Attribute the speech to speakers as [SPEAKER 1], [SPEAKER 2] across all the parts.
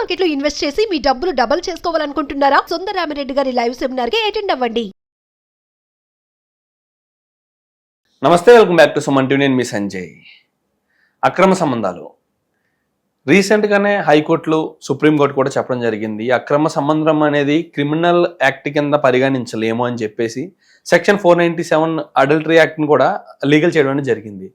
[SPEAKER 1] Market లో invest చేసి మీ డబ్బులు డబుల్ చేసుకోవాలనుకుంటున్నారా? సుందరరామిరెడ్డి గారి లైవ్ సెమినార్ కి అటెండ్ అవ్వండి.
[SPEAKER 2] నమస్తే, welcome back to Suman TV. నేను మీ సంజయ్. అక్రమ సంబంధాలు రీసెంట్గానే హైకోర్టులు, సుప్రీంకోర్టు కూడా చెప్పడం జరిగింది. అక్రమ సంబంధం అనేది క్రిమినల్ యాక్ట్ కింద పరిగణించలేము అని చెప్పేసి సెక్షన్ 497 అడల్టరీ యాక్ట్ని కూడా లీగల్ చేయడం అనేది జరిగింది.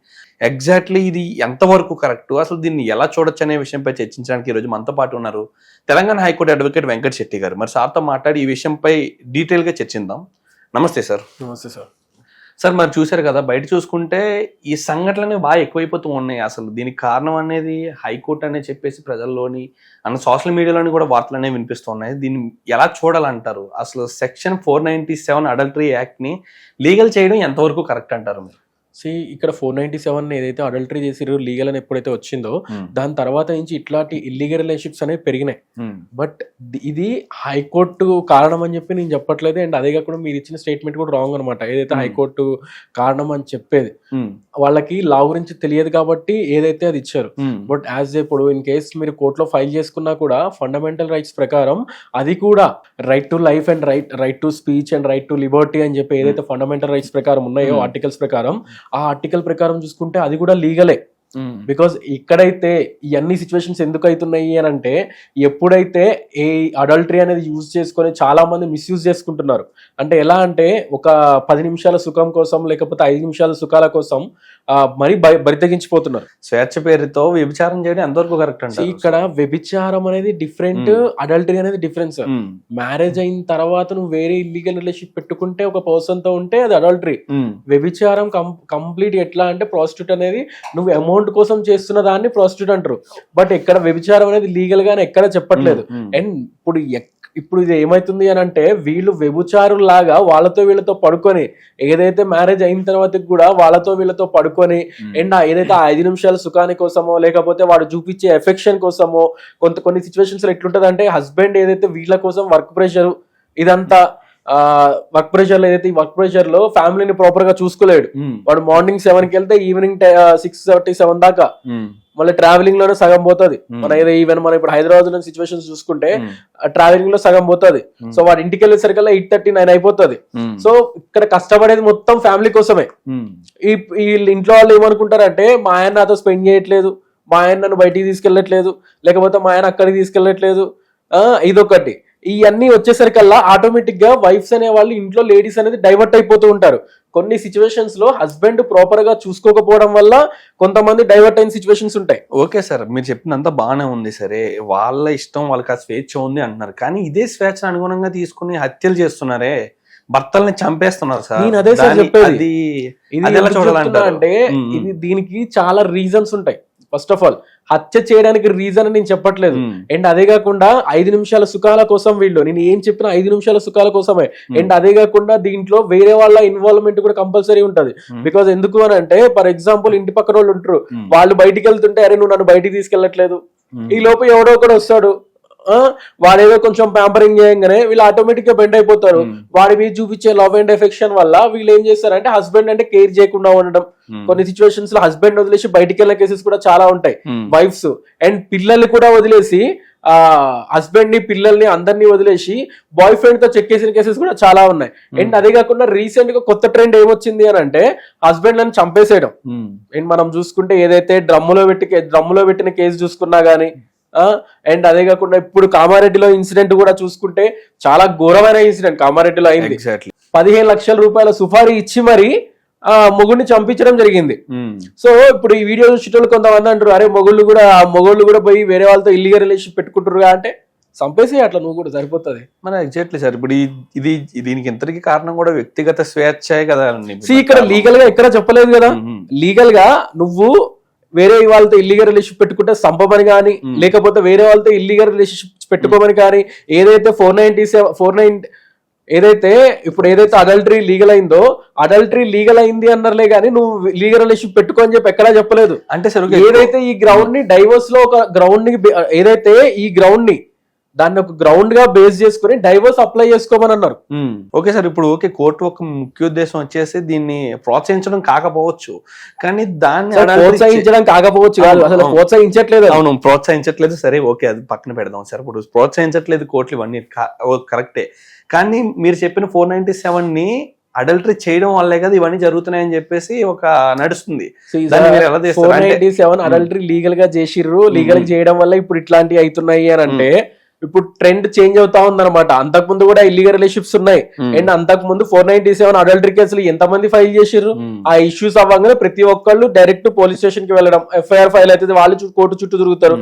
[SPEAKER 2] ఎగ్జాక్ట్లీ ఇది ఎంతవరకు కరెక్ట్, అసలు దీన్ని ఎలా చూడొచ్చు అనే విషయంపై చర్చించడానికి ఈరోజు మనతో పాటు ఉన్నారు తెలంగాణ హైకోర్టు అడ్వకేట్ వెంకట్ శెట్టి గారు. మరి సార్తో మాట్లాడి ఈ విషయంపై డీటెయిల్గా చర్చిద్దాం. నమస్తే సార్.
[SPEAKER 3] నమస్తే సార్.
[SPEAKER 2] సార్, మరి చూశారు కదా, బయట చూసుకుంటే ఈ సంఘటనలు బాగా ఎక్కువైపోతూ ఉన్నాయి. అసలు దీనికి కారణం అనేది హైకోర్టు అనే చెప్పేసి ప్రజల్లోని సోషల్ మీడియాలోని కూడా వార్తలు అనేవి వినిపిస్తున్నాయి. దీన్ని ఎలా చూడాలంటారు? అసలు సెక్షన్ 497 అడల్టరీ యాక్ట్ని లీగల్ చేయడం ఎంతవరకు కరెక్ట్ అంటారు మీరు?
[SPEAKER 3] ఇక్కడ 497 ఏదైతే అడల్టరీ చేసిరో లీగల్ అని ఎప్పుడైతే వచ్చిందో దాని తర్వాత నుంచి ఇట్లాంటి ఇల్లీగల్ రిలేషన్షిప్స్ అనేవి పెరిగినాయి. బట్ ఇది హైకోర్టు కారణం అని చెప్పి నేను చెప్పట్లేదు. అండ్ అదే కాకుండా మీరు ఇచ్చిన స్టేట్మెంట్ కూడా రాంగ్ అనమాట. ఏదైతే హైకోర్టు కారణం అని చెప్పేది, వాళ్ళకి లా గురించి తెలియదు కాబట్టి ఏదైతే అది ఇచ్చారు. బట్ యాజ్ ఇప్పుడు ఇన్ కేస్ మీరు కోర్టులో ఫైల్ చేసుకున్నా కూడా ఫండమెంటల్ రైట్స్ ప్రకారం అది కూడా right to life and right to speech and right to Liberty అని చెప్పి ఏదైతే ఫండమెంటల్ రైట్స్ ప్రకారం ఉన్నాయో ఆర్టికల్స్ ప్రకారం, ఆ ఆర్టికల్ ప్రకారం చూసుకుంటే అది కూడా లీగలే. బికాస్ ఇక్కడైతే ఇవన్నీ సిచ్యువేషన్స్ ఎందుకు అవుతున్నాయి అని అంటే, ఎప్పుడైతే ఈ అడల్టరీ అనేది యూజ్ చేసుకొని చాలా మంది మిస్యూజ్ చేసుకుంటున్నారు. అంటే ఎలా అంటే, ఒక 10 నిమిషాల సుఖం కోసం లేకపోతే 5 నిమిషాల సుఖాల కోసం మరి బరితెగించిపోతున్నారు.
[SPEAKER 2] స్వేచ్ఛ పేరుతో వ్యభిచారం చేయడం ఎంతవరకు కరెక్ట్ అంటే?
[SPEAKER 3] ఇక్కడ వ్యభిచారం అనేది డిఫరెంట్, అడల్టరీ అనేది డిఫరెన్స్. మ్యారేజ్ అయిన తర్వాత నువ్వు వేరే ఇల్లీగల్ రిలేషన్షిప్ పెట్టుకుంటే ఒక పర్సన్ తో ఉంటే అది అడల్టరీ. వ్యభిచారం కంప్లీట్ ఎట్లా అంటే, ప్రాస్టిట్యూట్ అనేది నువ్వు అమౌంట్ కోసం చేస్తున్న దాన్ని ప్రాస్టిట్యూట్ అంటారు. బట్ ఇక్కడ వ్యభిచారం అనేది లీగల్ గానే ఎక్కడ చెప్పట్లేదు. అండ్ ఇప్పుడు ఇది ఏమైతుంది అని అంటే, వీళ్ళు వ్యభిచారులాగా వాళ్ళతో వీళ్ళతో పడుకొని, ఏదైతే మ్యారేజ్ అయిన తర్వాత కూడా వాళ్ళతో వీళ్ళతో పడుకొని, అండ్ ఏదైతే 5 నిమిషాల సుఖాని కోసమో లేకపోతే వాడు చూపించే ఎఫెక్షన్ కోసమో, కొన్ని సిచ్యువేషన్స్ లో ఎట్లుంటది అంటే, హస్బెండ్ ఏదైతే వీళ్ళ కోసం వర్క్ ప్రెషర్ ఇదంతా వర్క్ ప్రెషర్ లో ఏదైతే వర్క్ ప్రెషర్ లో ఫ్యామిలీని ప్రాపర్ గా చూసుకోలేడు. వాడు మార్నింగ్ 7కి వెళ్తే ఈవినింగ్ 6:37 దాకా, మళ్ళీ ట్రావెలింగ్ లోనే సగం పోతుంది. మనం ఇప్పుడు హైదరాబాద్ లో సిచ్యువేషన్స్ చూసుకుంటే ట్రావెలింగ్ లో సగం పోతుంది. సో వాడు ఇంటికి వెళ్ళేసరికల్లా 8:39 అయిపోతుంది. సో ఇక్కడ కష్టపడేది మొత్తం ఫ్యామిలీ కోసమే. ఈ ఇంట్లో వాళ్ళు ఏమనుకుంటారంటే, మా ఆయన నాతో స్పెండ్ చేయట్లేదు, మా ఆయన నన్ను బయటికి తీసుకెళ్ళట్లేదు, లేకపోతే మా ఆయన అక్కడికి తీసుకెళ్ళట్లేదు, ఇదొకటి. ఇవన్నీ వచ్చేసరికల్లా ఆటోమేటిక్ గా వైఫ్స్ అనే వాళ్ళు, ఇంట్లో లేడీస్ అనేది డైవర్ట్ అయిపోతూ ఉంటారు. కొన్ని సిచ్యువేషన్స్ లో హస్బెండ్ ప్రాపర్ గా చూసుకోకపోవడం వల్ల కొంతమంది డైవర్ట్ అయిన సిచ్యువేషన్స్ ఉంటాయి.
[SPEAKER 2] ఓకే సార్, మీరు చెప్పినంత బాగానే ఉంది. సరే, వాళ్ళ ఇష్టం, వాళ్ళకి ఆ స్వేచ్ఛ ఉంది అంటున్నారు. కానీ ఇదే స్వేచ్ఛ అనుగుణంగా తీసుకుని హత్యలు చేస్తున్నారే, భర్తల్ని చంపేస్తున్నారు సార్.
[SPEAKER 3] నేను అదే సార్ చెప్పేది. అంటే ఇది దీనికి చాలా రీజన్స్ ఉంటాయి. ఫస్ట్ ఆఫ్ ఆల్, హత్య చేయడానికి రీజన్ నేను చెప్పట్లేదు. అండ్ అదే కాకుండా 5 నిమిషాల సుఖాల కోసం నేను ఏం చెప్పిన 5 నిమిషాల సుఖాల కోసమే. అండ్ అదే కాకుండా దీంట్లో వేరే వాళ్ళ ఇన్వాల్వ్మెంట్ కూడా కంపల్సరీ ఉంటది. బికాస్ ఎందుకు అని అంటే, ఫర్ ఎగ్జాంపుల్ ఇంటి పక్కన వాళ్ళు ఉంటారు, వాళ్ళు బయటికి వెళ్తుంటే, అరే నువ్వు నన్ను బయటికి తీసుకెళ్లట్లేదు, ఈ లోపు ఎవడో ఒకడు వస్తాడు, వాడేదో కొంచెం ప్యాంపరింగ్ చేయగానే వీళ్ళు ఆటోమేటిక్ గా బెండ్ అయిపోతారు. వాడి మీద చూపించే లవ్ అండ్ ఎఫెక్షన్ వల్ల వీళ్ళు ఏం చేస్తారంటే, హస్బెండ్ అంటే కేర్ చేయకుండా ఉండడం. కొన్ని సిచ్యువేషన్స్ లో హస్బెండ్ వదిలేసి బయటికి వెళ్ళిన కేసెస్ కూడా చాలా ఉంటాయి. వైఫ్స్ అండ్ పిల్లల్ని కూడా వదిలేసి, హస్బెండ్ ని, పిల్లల్ని, అందరినీ వదిలేసి బాయ్ ఫ్రెండ్ తో చెక్కేసిన కేసెస్ కూడా చాలా ఉన్నాయి. అండ్ అదే కాకుండా రీసెంట్ గా కొత్త ట్రెండ్ ఏమొచ్చింది అని అంటే, హస్బెండ్ లను చంపేసేయడం. అండ్ మనం చూసుకుంటే ఏదైతే డ్రమ్ములో పెట్టిన కేసు చూసుకున్నా గానీ, అండ్ అదే కాకుండా ఇప్పుడు కామారెడ్డిలో ఇన్సిడెంట్ కూడా చూసుకుంటే చాలా ఘోరమైన ఇన్సిడెంట్ కామారెడ్డిలో అయింది. 15 లక్షల రూపాయల సుఫారీ ఇచ్చి మరి మొగుడిని చంపించడం జరిగింది. సో ఇప్పుడు ఈ వీడియో చూసేటోళ్ళు కొంతమంది అంటారు, అరే మొగుళ్ళు కూడా పోయి వేరే వాళ్ళతో ఇల్లీగల్ రిలేషన్ పెట్టుకుంటారు అంటే, చంపేసి అట్లా నువ్వు కూడా సరిపోతుంది.
[SPEAKER 2] మన ఎగ్జాక్ట్లీ సార్. ఇప్పుడు దీనికి ఇంతటికి కారణం కూడా వ్యక్తిగత స్వేచ్ఛే కదా.
[SPEAKER 3] ఇక్కడ లీగల్ గా ఎక్కడ చెప్పలేదు కదా. లీగల్ గా నువ్వు వేరే వాళ్ళతో ఇల్లీగల్ రిలేషన్షిప్ పెట్టుకుంటే సంపమని కానీ, లేకపోతే వేరే వాళ్ళతో ఇల్లీగల్ రిలేషన్షిప్ పెట్టుకోమని కానీ, ఏదైతే 497 ఏదైతే అడల్టరీ లీగల్ అయిందో, అడల్టరీ లీగల్ అయింది అన్నారులే కానీ నువ్వు లీగల్ రిలేషన్షిప్ పెట్టుకో అని చెప్పి ఎక్కడా చెప్పలేదు.
[SPEAKER 2] అంటే
[SPEAKER 3] ఏదైతే ఈ గ్రౌండ్ ని డైవర్స్ లో ఒక గ్రౌండ్ ని, ఏదైతే ఈ గ్రౌండ్ ని దాన్ని ఒక గ్రౌండ్ గా బేస్ చేసుకుని డైవర్స్ అప్లై చేసుకోమని అన్నారు.
[SPEAKER 2] ఓకే సార్, ఇప్పుడు ఓకే కోర్టు ఒక ముఖ్య ఉద్దేశం వచ్చేసి దీన్ని ప్రోత్సహించడం కాకపోవచ్చు, కానీ దాన్ని
[SPEAKER 3] ప్రోత్సహించడం కాకపోవచ్చు కాదు, అసలు ప్రోత్సహించట్లేదు.
[SPEAKER 2] అవును, ప్రోత్సహించట్లేదు, సరే ఓకే అది పక్కన పెడదాం సార్. ఇప్పుడు ప్రోత్సహించట్లేదు కోర్టులు, ఇవన్నీ కరెక్టే, కానీ మీరు చెప్పిన 497 ని అడల్టరీ చేయడం వల్లే కదా ఇవన్నీ జరుగుతున్నాయని చెప్పేసి ఒక నడుస్తుంది.
[SPEAKER 3] 497 అడల్టరీ లీగల్ గా చేసిర్రు, లీగల్ చేయడం వల్ల ఇప్పుడు ఇట్లాంటివి అవుతున్నాయి అని అంటే ఇప్పుడు ట్రెండ్ చేంజ్ అవుతా ఉందన్నమాట. అంతకు ముందు కూడా ఇల్లీగల్ రిలేషన్షిప్స్ ఉన్నాయి, అండ్ అంతకు ముందు 497 అడల్టరీ కేసులు ఎంతమంది ఫైల్ చేసిర్రు. ఆ ఇష్యూస్ అవ్వగానే ప్రతి ఒక్కళ్ళు డైరెక్ట్ పోలీస్ స్టేషన్ కి వెళ్ళడం, ఎఫ్ఐఆర్ ఫైల్ అయితే వాళ్ళు కోర్టు చుట్టూ తిరుగుతారు.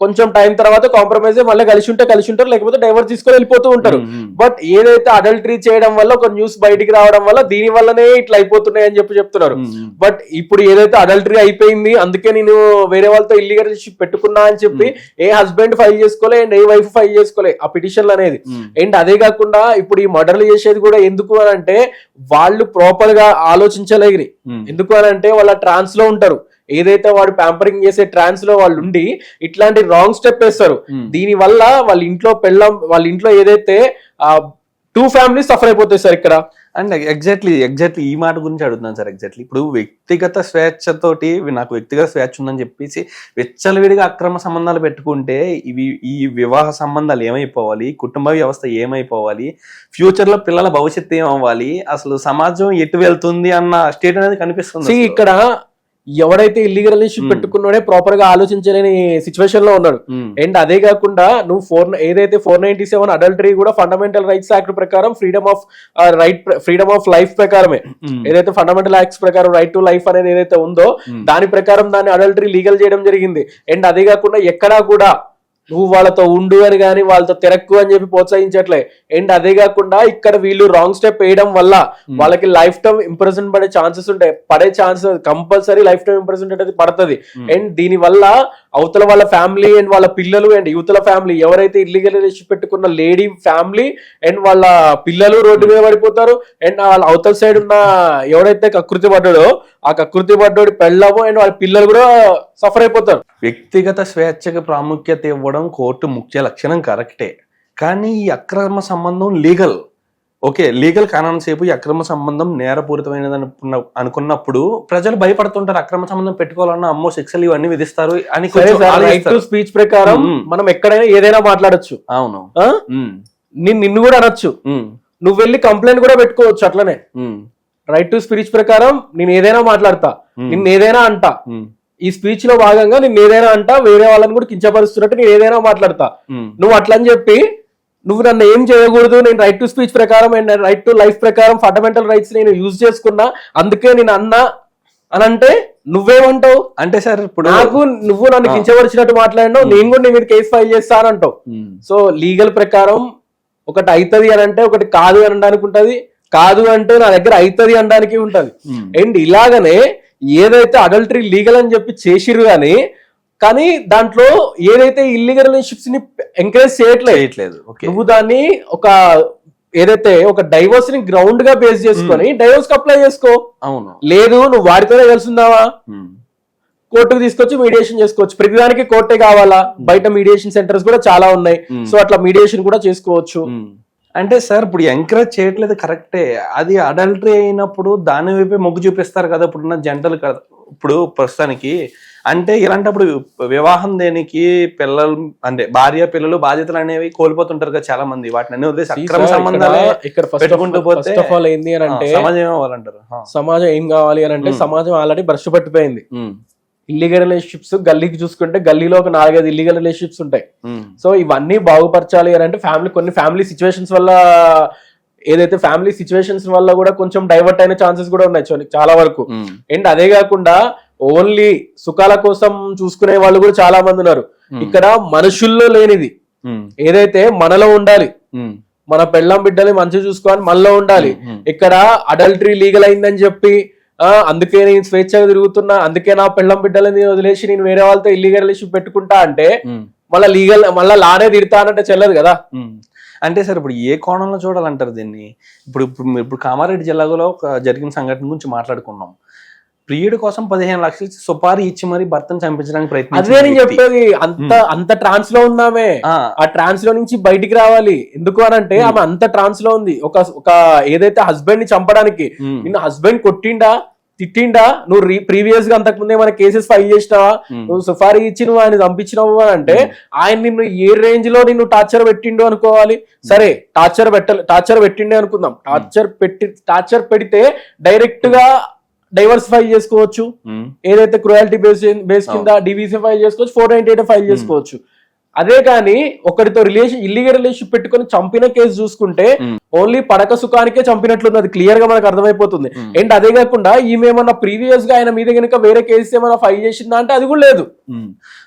[SPEAKER 3] కొంచెం టైం తర్వాత కాంప్రమైజ్ మళ్ళీ కలిసి ఉంటారు, లేకపోతే డైవర్స్ తీసుకొని వెళ్ళిపోతూ ఉంటారు. బట్ ఏదైతే అడల్టరీ చేయడం వల్ల ఒక న్యూస్ బయటికి రావడం వల్ల దీని వల్లనే ఇట్లా అయిపోతున్నాయి అని చెప్తున్నారు. బట్ ఇప్పుడు ఏదైతే అడల్టరీ అయిపోయింది, అందుకే నేను వేరే వాళ్ళతో ఇల్లీగల్ రిలేషన్షిప్ పెట్టుకున్నా అని చెప్పి ఏ హస్బెండ్ ఫైల్ చేసుకోలే అండ్ ఏ వైఫ్ ఫైల్ చేసుకోలే ఆ పిటిషన్లు అనేది. అండ్ అదే కాకుండా ఇప్పుడు ఈ మర్డర్లు చేసేది కూడా ఎందుకు అని అంటే వాళ్ళు ప్రాపర్ గా ఆలోచించలేగిరి. ఎందుకు అని అంటే వాళ్ళ ట్రాన్స్ లో ఉంటారు, ఏదైతే వాడు ప్యాంపరింగ్ చేసే ట్రాన్స్ లో వాళ్ళు ఉండి ఇట్లాంటి రాంగ్ స్టెప్ వేస్తారు. దీని వల్ల వాళ్ళ ఇంట్లో ఏదైతే 2 ఫ్యామిలీస్ సఫర్ అయిపోతాయి సార్ ఇక్కడ.
[SPEAKER 2] అండ్ ఎగ్జాక్ట్లీ ఈ మాట గురించి అడుగుతున్నాను సార్. ఎగ్జాక్ట్లీ ఇప్పుడు వ్యక్తిగత స్వేచ్ఛతోటి నాకు వ్యక్తిగత స్వేచ్ఛ ఉందని చెప్పేసి విచ్చలవిడిగా అక్రమ సంబంధాలు పెట్టుకుంటే ఈ వివాహ సంబంధాలు ఏమైపోవాలి, కుటుంబ వ్యవస్థ ఏమైపోవాలి, ఫ్యూచర్ లో పిల్లల భవిష్యత్తు ఏమవ్వాలి, అసలు సమాజం ఎటు వెళ్తుంది అన్న స్టేట్ అనేది కనిపిస్తుంది.
[SPEAKER 3] ఇక్కడ ఎవడైతే ఇల్లీగల్ రిలేషన్షిప్ పెట్టుకున్నాడే ప్రాపర్ గా ఆలోచించలేని సిచ్యువేషన్ లో ఉన్నాడు. అండ్ అదే కాకుండా నువ్వు ఏదైతే 497 అడల్టరీ కూడా ఫండమెంటల్ రైట్స్ యాక్ట్ ప్రకారం ఫ్రీడమ్ ఆఫ్ లైఫ్ ప్రకారమే, ఏదైతే ఫండమెంటల్ యాక్ట్స్ ప్రకారం రైట్ టు లైఫ్ అనేది ఏదైతే ఉందో దాని ప్రకారం దాన్ని అడల్టరీ లీగల్ చేయడం జరిగింది. అండ్ అదే కాకుండా ఎక్కడా కూడా నువ్వు వాళ్ళతో ఉండు అని కానీ వాళ్ళతో తిరక్కు అని చెప్పి ప్రోత్సహించట్లే. అండ్ అదే కాకుండా ఇక్కడ వీళ్ళు రాంగ్ స్టెప్ వేయడం వల్ల వాళ్ళకి లైఫ్ టైం ఇంప్రెషన్ పడే ఛాన్సెస్ ఉంటాయి, కంపల్సరీ లైఫ్ టైం ఇంప్రెషన్ అనేది పడుతుంది. అండ్ దీని వల్ల అవతల వాళ్ళ ఫ్యామిలీ అండ్ వాళ్ళ పిల్లలు అండ్ యువతల ఫ్యామిలీ ఎవరైతే ఇల్లీగల్ రిలేషన్ పెట్టుకున్న లేడీ ఫ్యామిలీ అండ్ వాళ్ళ పిల్లలు రోడ్డు మీద పడిపోతారు. అండ్ వాళ్ళ అవతల సైడ్ ఉన్న ఎవరైతే కకృతి పడ్డాడో ఆ కకృతి పడ్డోడి పెళ్ళము అండ్ వాళ్ళ పిల్లలు కూడా సఫర్ అయిపోతారు.
[SPEAKER 2] వ్యక్తిగత స్వేచ్ఛకు ప్రాముఖ్యత ఇవ్వడం కోర్టు ముఖ్య లక్షణం కరెక్టే, కానీ ఈ అక్రమ సంబంధం లీగల్ కానంతసేపు ఈ అక్రమ సంబంధం నేరపూరితమైనది అనుకున్నప్పుడు ప్రజలు భయపడుతుంటారు. అక్రమ సంబంధం పెట్టుకోవాలన్నా అమ్మో శిక్షలు ఇవన్నీ విధిస్తారు అని.
[SPEAKER 3] స్పీచ్ ప్రకారం మనం ఎక్కడైనా ఏదైనా మాట్లాడచ్చు.
[SPEAKER 2] అవును,
[SPEAKER 3] నిన్ను కూడా అనొచ్చు, నువ్వు వెళ్ళి కంప్లైంట్ కూడా పెట్టుకోవచ్చు. అట్లనే రైట్ టు స్పీచ్ ప్రకారం నేను ఏదైనా మాట్లాడతా, నిన్ను ఏదైనా అంటా. ఈ స్పీచ్ లో భాగంగా నేను ఏదైనా అంటా, వేరే వాళ్ళని కూడా కించపరుస్తున్నట్టు నేను ఏదైనా మాట్లాడతా. నువ్వు అట్లని చెప్పి నువ్వు నన్ను ఏం చేయకూడదు, నేను రైట్ టు స్పీచ్ ప్రకారం అండ్ రైట్ టు లైఫ్ ప్రకారం ఫండమెంటల్ రైట్స్ నేను యూజ్ చేసుకున్నా, అందుకే నేను అన్నా అని అంటే నువ్వేమంటావు?
[SPEAKER 2] అంటే సార్ ఇప్పుడు
[SPEAKER 3] నువ్వు నన్ను కించపరిచినట్టు మాట్లాడినావు, నేను కూడా నీ మీద కేసు ఫైల్ చేస్తానంటావు. సో లీగల్ ప్రకారం ఒకటి అవుతుంది అని అంటే ఒకటి కాదు అని అనడానికి ఉంటది, కాదు అంటే నా దగ్గర అవుతుంది అనడానికి ఉంటది. అండ్ ఇలాగనే ఏదైతే అడల్టరీ లీగల్ అని చెప్పి చేసిరు కానీ దాంట్లో ఏదైతే ఇల్లీగల్ రిలేషన్షిప్స్ ని ఎంకరేజ్ చేయట్లేదు, నువ్వు దాన్ని ఏదైతే ఒక డైవర్స్ ని గ్రౌండ్ గా బేస్ చేసుకొని డైవర్స్ కి అప్లై చేసుకో.
[SPEAKER 2] అవును,
[SPEAKER 3] లేదు నువ్వు వాడితోనే తెలుసుందావా, కోర్టుకు తీసుకొచ్చి మీడియేషన్ చేసుకోవచ్చు. ప్రతిదానికి కోర్టే కావాలా? బయట మీడియేషన్ సెంటర్స్ కూడా చాలా ఉన్నాయి, సో అట్లా మీడియేషన్ కూడా చేసుకోవచ్చు.
[SPEAKER 2] అంటే సార్ ఇప్పుడు ఎంకరేజ్ చేయట్లేదు కరెక్టే, అది అడల్టరీ అయినప్పుడు దాని వైపే మొగ్గు చూపిస్తారు కదా ఇప్పుడున్న జంటలు కదా. ఇప్పుడు ప్రస్తుతానికి అంటే ఇలాంటప్పుడు వివాహం దేనికి, పిల్లలు అంటే భార్య పిల్లలు బాధ్యతలు అనేవి కోల్పోతుంటారు కదా చాలా మంది. వాటిని అన్ని వదిలేసి అక్రమ సంబంధాలు పెట్టుకుంటూ పోతే
[SPEAKER 3] ఏంది అని అంటే
[SPEAKER 2] సమాజం ఏమవ్వాలంటారు?
[SPEAKER 3] సమాజం ఏం కావాలి అని అంటే సమాజం ఆల్రెడీ భ్రష్టు పట్టిపోయింది. ఇల్లీగల్ రిలేషన్షిప్స్ గల్లీకి చూసుకుంటే గల్లీలో ఒక 4-5 ఇల్లీగల్ రిలేషన్షిప్స్ ఉంటాయి. సో ఇవన్నీ బాగుపరచాలి అని అంటే కొన్ని ఫ్యామిలీ సిచ్యువేషన్స్ వల్ల ఏదైతే ఫ్యామిలీ సిచ్యువేషన్స్ వల్ల కూడా కొంచెం డైవర్ట్ అయిన ఛాన్సెస్ కూడా ఉన్నాయి చాలా వరకు. అండ్ అదే కాకుండా ఓన్లీ సుఖాల కోసం చూసుకునే వాళ్ళు కూడా చాలా మంది ఉన్నారు. ఇక్కడ మనుషుల్లో లేనిది ఏదైతే మనలో ఉండాలి, మన పెళ్ళం బిడ్డని మంచిగా చూసుకోవాలి మనలో ఉండాలి. ఇక్కడ అడల్టరీ లీగల్ అయిందని చెప్పి అందుకే నేను స్వేచ్ఛగా తిరుగుతున్నా, అందుకే నా పెళ్ళం బిడ్డలని వదిలేసి నేను వేరే వాళ్ళతో ఇల్లీగల్ రిలేషన్ పెట్టుకుంటా అంటే మళ్ళా లానే తిడతా అంటే చెల్లదు కదా.
[SPEAKER 2] అంటే సార్ ఇప్పుడు ఏ కోణంలో చూడాలంటారు దీన్ని? ఇప్పుడు కామారెడ్డి జిల్లాలో జరిగిన సంఘటన గురించి మాట్లాడుకున్నాం. ప్రియుడి కోసం 15 లక్షలు సుపారీ ఇచ్చి మరి భర్తను చంపించడానికి
[SPEAKER 3] అదే నేను
[SPEAKER 2] ప్రయత్నించారు
[SPEAKER 3] చెప్పేది. అంత ట్రాన్స్ లో ఉందామే, ఆ ట్రాన్స్ లో నుంచి బయటికి రావాలి. ఎందుకు అని అంటే ఆమె అంత ట్రాన్స్ లో ఉంది. ఒక ఏదైతే హస్బెండ్ ని చంపడానికి నిన్ను హస్బెండ్ కొట్టిండా తిట్టిండా, నువ్వు ప్రీవియస్ గా అంతకు ముందే మన కేసెస్ ఫైల్ చేసినావా, నువ్వు సుఫారీ ఇచ్చి నువ్వు ఆయన చంపించినావు అని అంటే ఆయన నిన్ను ఏ రేంజ్ లో నిన్ను టార్చర్ పెట్టిండు అనుకోవాలి. సరే టార్చర్ పెట్టిండే అనుకుందాం. టార్చర్ పెడితే డైరెక్ట్ గా డైవర్స్ ఫైల్ చేసుకోవచ్చు, ఏదైతే క్రుయాలిటీ బేస్ కింద డివిసి ఫైల్ చేసుకోవచ్చు, 498 ఫైల్ చేసుకోవచ్చు. అదే కానీ ఒకరితో ఇల్లీగల్ రిలేషన్ పెట్టుకుని చంపిన కేసు చూసుకుంటే ఓన్లీ పడక సుఖానికే చంపినట్లుంది, అది క్లియర్ గా మనకు అర్థమైపోతుంది. అండ్ అదే కాకుండా ఈమె ఏమన్నా ప్రీవియస్ గా ఆయన మీద కనుక వేరే కేసు ఏమైనా ఫైల్ చేసిందా అంటే అది కూడా లేదు.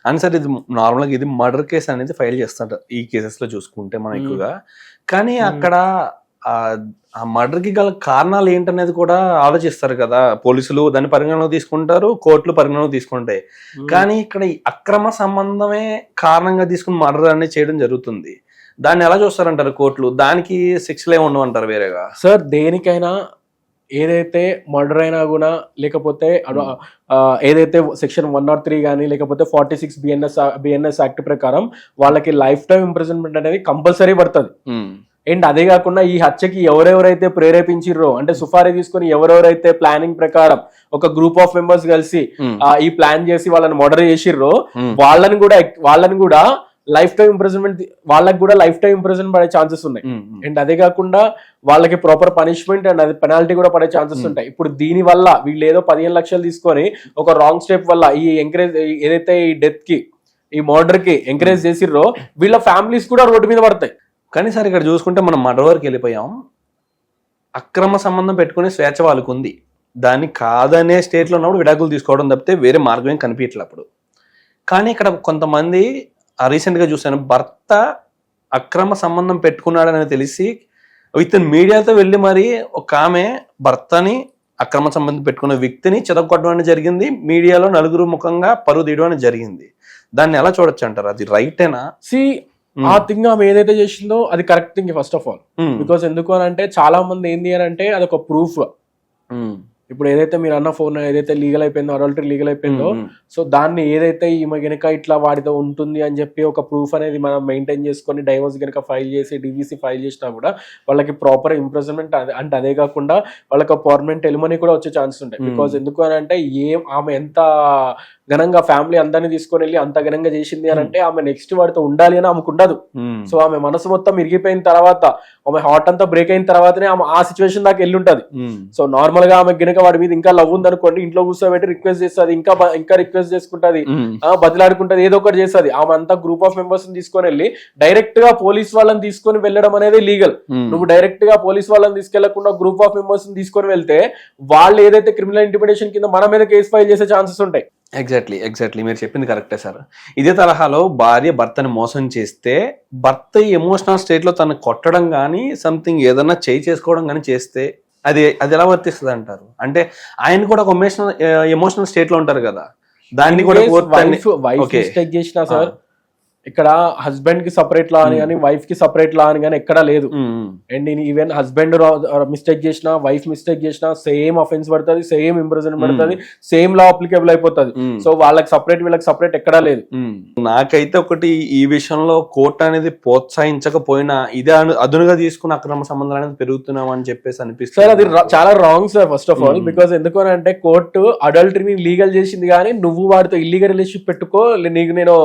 [SPEAKER 2] అని సార్ ఇది నార్మల్ గా ఇది మర్డర్ కేసు అనేది ఫైల్ చేస్తుంటారు ఈ కేసెస్ లో చూసుకుంటే మనం ఎక్కువగా. కానీ అక్కడ ఆ మర్డర్ కి గల కారణాలు ఏంటనేది కూడా ఆలోచిస్తారు కదా పోలీసులు, దాన్ని పరిగణలోకి తీసుకుంటారు, కోర్టులు పరిగణలోకి తీసుకుంటాయి. కానీ ఇక్కడ ఈ అక్రమ సంబంధమే కారణంగా తీసుకుని మర్డర్ అనేది చేయడం జరుగుతుంది. దాన్ని ఎలా చూస్తారంటారు కోర్టులు? దానికి శిక్షలే ఉండవంటారు వేరేగా?
[SPEAKER 3] సార్ దేనికైనా ఏదైతే మర్డర్ అయినా కూడా లేకపోతే ఏదైతే సెక్షన్ 103 కానీ లేకపోతే 46 బిఎన్ఎస్ యాక్ట్ ప్రకారం వాళ్ళకి లైఫ్ టైం ఇంప్రిజన్మెంట్ అనేది కంపల్సరీ పడుతుంది. అండ్ అదే కాకుండా ఈ హత్యకి ఎవరెవరైతే ప్రేరేపించిర్రో అంటే సుఫారీ తీసుకుని ఎవరెవరైతే ప్లానింగ్ ప్రకారం ఒక గ్రూప్ ఆఫ్ మెంబర్స్ కలిసి ఈ ప్లాన్ చేసి వాళ్ళని మర్డర్ చేసిర్రో వాళ్ళని కూడా లైఫ్ టైం ఇంప్రిజన్మెంట్, వాళ్ళకి కూడా లైఫ్ టైం ఇంప్రిజన్మెంట్ పడే ఛాన్సెస్ ఉన్నాయి. అండ్ అదే కాకుండా వాళ్ళకి ప్రాపర్ పనిష్మెంట్ అండ్ అది పెనాల్టీ కూడా పడే ఛాన్సెస్ ఉంటాయి. ఇప్పుడు దీని వల్ల వీళ్ళు ఏదో 15 లక్షలు తీసుకొని ఒక రాంగ్ స్టెప్ వల్ల ఈ ఎంకరేజ్ ఏదైతే ఈ డెత్ కి ఈ మర్డర్ కి ఎంకరేజ్ చేసిర్రో వీళ్ళ ఫ్యామిలీస్ కూడా రోడ్డు మీద పడతాయి.
[SPEAKER 2] కానీ సార్ ఇక్కడ చూసుకుంటే మనం మర్డర్ వరకు వెళ్ళిపోయాం. అక్రమ సంబంధం పెట్టుకునే స్వేచ్ఛ వాళ్ళకు ఉంది. దాన్ని కాదనే స్టేట్లో ఉన్నప్పుడు విడాకులు తీసుకోవడం తప్పితే వేరే మార్గం ఏం కనిపించట్లేదు అప్పుడు. కానీ ఇక్కడ కొంతమంది రీసెంట్గా చూశాను, భర్త అక్రమ సంబంధం పెట్టుకున్నాడని తెలిసి విత్ మీడియాతో వెళ్ళి మరి ఒక ఆమె భర్తని అక్రమ సంబంధం పెట్టుకున్న వ్యక్తిని చెదగొట్టడం జరిగింది. మీడియాలో నలుగురు ముఖంగా పరువు తీయడం అనేది జరిగింది. దాన్ని ఎలా చూడొచ్చు అంటారు? అది రైటేనా?
[SPEAKER 3] ఆ థింగ్ ఆమె ఏదైతే చేసిందో అది correct thing first of all. Because ఎందుకు అని అంటే చాలా మంది ఏంది అని అంటే అది ఒక ప్రూఫ్. ఇప్పుడు ఏదైతే మీరు అన్న ఫోన్ ఏదైతే లీగల్ అయిపోయిందో, అడల్టరీ లీగల్ అయిపోయిందో, సో దాన్ని ఏదైతే ఈమె గనక ఇట్లా వాడితో ఉంటుంది అని చెప్పి ఒక ప్రూఫ్ అనేది మనం మెయింటైన్ చేసుకొని డైవర్స్ గనక ఫైల్ చేసి డివిసి ఫైల్ చేసినా కూడా వాళ్ళకి ప్రాపర్ ఇంప్రిజన్మెంట్ అంటే అదే కాకుండా వాళ్ళకి పర్మనెంట్ ఎలిమనీ కూడా వచ్చే ఛాన్సెస్ ఉంటాయి. బికాస్ ఎందుకు అని అంటే ఆమె ఎంత ఘనంగా ఫ్యామిలీ అందరినీ తీసుకొని వెళ్ళి అంత ఘనంగా చేసింది అని అంటే ఆమె నెక్స్ట్ వాడితో ఉండాలి అని ఆమెకు ఉండదు. సో ఆమె మనసు మొత్తం ఇరిగిపోయిన తర్వాత, ఆమె హార్ట్ అంతా బ్రేక్ అయిన తర్వాతనే ఆమె ఆ సిచ్యువేషన్ దాకా వెళ్ళి ఉంటది. సో నార్మల్ గా ఆమె గనక వాడి మీద ఇంకా లవ్ ఉంది అనుకోండి, ఇంట్లో కూర్చోబెట్టి రిక్వెస్ట్ చేస్తుంది, ఇంకా రిక్వెస్ట్ చేసుకుంటది, బతిలాడుకుంటది, ఏదో ఒకటి చేస్తుంది. ఆమె అంతా గ్రూప్ ఆఫ్ మెంబర్స్ తీసుకొని వెళ్ళి డైరెక్ట్ గా పోలీస్ వాళ్ళని తీసుకొని వెళ్ళడం అనేది లీగల్. నువ్వు డైరెక్ట్ గా పోలీస్ వాళ్ళని తీసుకెళ్లకుండా గ్రూప్ ఆఫ్ మెంబర్స్ తీసుకొని వెళ్తే వాళ్ళు ఏదైతే క్రిమినల్ ఇంటిమిడేషన్ కింద మన మీద కేసు ఫైల్ చేసే ఛాన్సెస్ ఉంటాయి.
[SPEAKER 2] ఎగ్జాక్ట్లీ మీరు చెప్పింది కరెక్టే సార్. ఇదే తరహాలో భార్య భర్తని మోసం చేస్తే భర్త ఎమోషనల్ స్టేట్ లో తను కొట్టడం కానీ సంథింగ్ ఏదన్నా చేసుకోవడం కానీ చేస్తే అది ఎలా వర్తిస్తుంది అంటారు? అంటే ఆయన కూడా ఒక ఎమోషనల్ స్టేట్ లో ఉంటారు కదా, దాన్ని కూడా
[SPEAKER 3] మిస్టేక్ చేసినా సార్ ఇక్కడ హస్బెండ్ కి సపరేట్ లా అని కానీ వైఫ్ కి సపరేట్ లా అని కానీ ఎక్కడా లేదు. అండ్ ఈవెన్ హస్బెండ్ మిస్టేక్ చేసినా వైఫ్ మిస్టేక్ చేసినా సేమ్ అఫెన్స్ పడుతుంది, సేమ్ ఇంప్రిజన్మెంట్ పడుతుంది, సేమ్ లా అప్లికేబుల్ అయిపోతుంది. సో వాళ్ళకి సపరేట్ వీళ్ళకి సపరేట్ ఎక్కడా లేదు.
[SPEAKER 2] నాకైతే ఒకటి ఈ విషయంలో కోర్టు అనేది ప్రోత్సహించకపోయినా ఇదే అదునుగా తీసుకున్న అక్రమ సంబంధాలు అనేది పెరుగుతున్నాం అని చెప్పేసి అనిపిస్తుంది.
[SPEAKER 3] సార్ అది చాలా wrong sir first of all. Because ఎందుకు అంటే కోర్టు అడల్టరీని లీగల్ చేసింది కానీ నువ్వు వాడితో ఇల్లీగల్ రిలేషన్షిప్ పెట్టుకో, నీకు నేను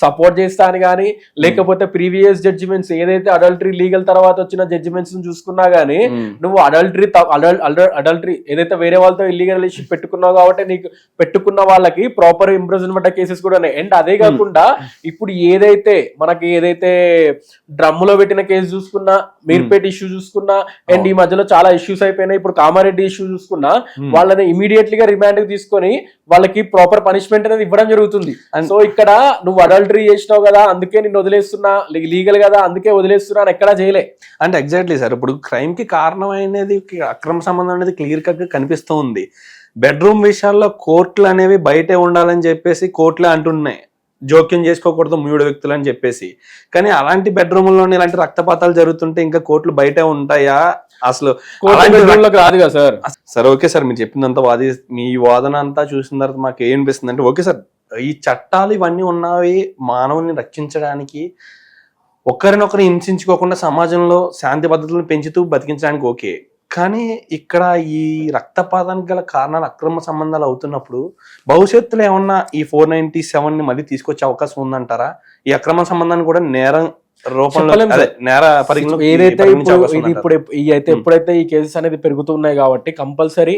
[SPEAKER 3] సపోర్ట్ చేస్తా అని కానీ లేకపోతే ప్రీవియస్ జడ్జిమెంట్స్ ఏదైతే అడల్టరీ లీగల్ తర్వాత వచ్చిన జడ్జిమెంట్స్ చూసుకున్నా గానీ నువ్వు అడల్టరీ ఏదైతే వేరే వాళ్ళతో ఇల్లీగల్ రిలేషన్షిప్ పెట్టుకున్నావు కాబట్టి నీకు పెట్టుకున్న వాళ్ళకి ప్రాపర్ ఇంప్రిజన్మెంట్ కేసెస్ కూడా ఉన్నాయి. అండ్ అదే కాకుండా ఇప్పుడు మనకి ఏదైతే డ్రమ్ములో పెట్టిన కేసు చూసుకున్నా, మీర్పేట్ ఇష్యూ చూసుకున్నా, అండ్ ఈ మధ్యలో చాలా ఇష్యూస్ అయిపోయినాయి. ఇప్పుడు కామారెడ్డి ఇష్యూ చూసుకున్నా వాళ్ళని ఇమీడియట్లీ గా రిమాండ్ కి తీసుకొని వాళ్ళకి ప్రాపర్ పనిష్మెంట్ అనేది ఇవ్వడం జరుగుతుంది. సో ఇక్కడ నువ్వు అడల్టరీ చేసినావు కదా అందుకే నిన్ను వదిలేస్తున్నా, లీగల్ కదా అందుకే వదిలేస్తున్నా అని ఎక్కడా చేయలే.
[SPEAKER 2] అంటే ఎగ్జాక్ట్లీ సార్, ఇప్పుడు క్రైమ్ కి కారణమైనది అక్రమ సంబంధం అనేది క్లియర్ కట్ గా కనిపిస్తూ ఉంది. బెడ్రూమ్ విషయాల్లో కోర్టులు అనేవి బయటే ఉండాలని చెప్పేసి కోర్టులే అంటున్నాయి. జోక్యం చేసుకోకూడదు మూడు వ్యక్తులు అని చెప్పేసి. కానీ అలాంటి బెడ్రూమ్లోనే ఇలాంటి రక్తపాతాలు జరుగుతుంటే ఇంకా కోర్టులు బయటే ఉంటాయా అసలు?
[SPEAKER 3] రాదు కదా సార్.
[SPEAKER 2] సార్ ఓకే సార్, మీరు చెప్పిందంతా మీ వాదన అంతా చూసిన తర్వాత మాకు ఏం అనిపిస్తుంది అంటే, ఓకే సార్ ఈ చట్టాలు ఇవన్నీ ఉన్నవి మానవుని రక్షించడానికి, ఒకరినొకరు హింసించుకోకుండా సమాజంలో శాంతి భద్రతలను పెంచుతూ బతికించడానికి ఓకే. కానీ ఇక్కడ ఈ రక్తపాతానికి గల కారణాలు అక్రమ సంబంధాలు అవుతున్నప్పుడు భవిష్యత్తులో ఏమన్నా ఈ 497 ని మళ్ళీ తీసుకొచ్చే అవకాశం ఉందంటారా? ఈ అక్రమ సంబంధాన్ని కూడా నేరం రూపంలో నేర
[SPEAKER 3] ఏదైతే ఎప్పుడైతే ఈ కేసెస్ అనేది పెరుగుతున్నాయి కాబట్టి కంపల్సరీ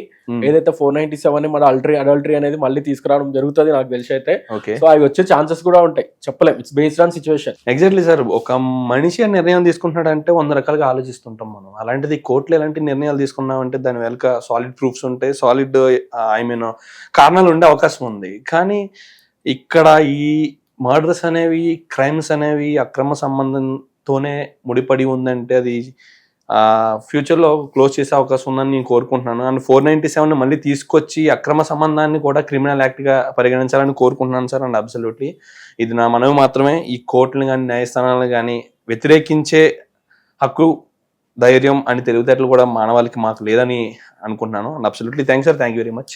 [SPEAKER 3] ఏదైతే 497 మన అడల్టరీ అనేది మళ్ళీ తీసుకురావడం జరుగుతుంది నాకు తెలిసి అయితే. సో అవి వచ్చే ఛాన్సెస్ కూడా ఉంటాయి, చెప్పలేం. It's based on situation.
[SPEAKER 2] Exactly sir. ఒక మనిషి ఆ నిర్ణయం తీసుకుంటున్నాడు అంటే 100 రకాలుగా ఆలోచిస్తుంటాం మనం. అలాంటిది కోర్టులు ఎలాంటి నిర్ణయాలు తీసుకున్నామంటే దాని వెనుక సాలిడ్ ప్రూఫ్స్ ఉంటాయి, సాలిడ్ కారణాలు ఉండే అవకాశం ఉంది. కానీ ఇక్కడ ఈ మర్డర్స్ అనేవి, క్రైమ్స్ అనేవి అక్రమ సంబంధంతోనే ముడిపడి ఉందంటే అది ఫ్యూచర్లో క్లోజ్ చేసే అవకాశం ఉందని నేను కోరుకుంటున్నాను. అండ్ 497 మళ్ళీ తీసుకొచ్చి అక్రమ సంబంధాన్ని కూడా క్రిమినల్ యాక్ట్గా పరిగణించాలని కోరుకుంటున్నాను సార్. అండ్ అబ్సల్యూట్లీ ఇది నా మనవి మాత్రమే. ఈ కోర్టులు కానీ న్యాయస్థానాలను కానీ వ్యతిరేకించే హక్కు, ధైర్యం అని తెలివితేటలు కూడా మానవాళికి మాకు లేదని అనుకుంటున్నాను. And absolutely thanks sir, thank you very much.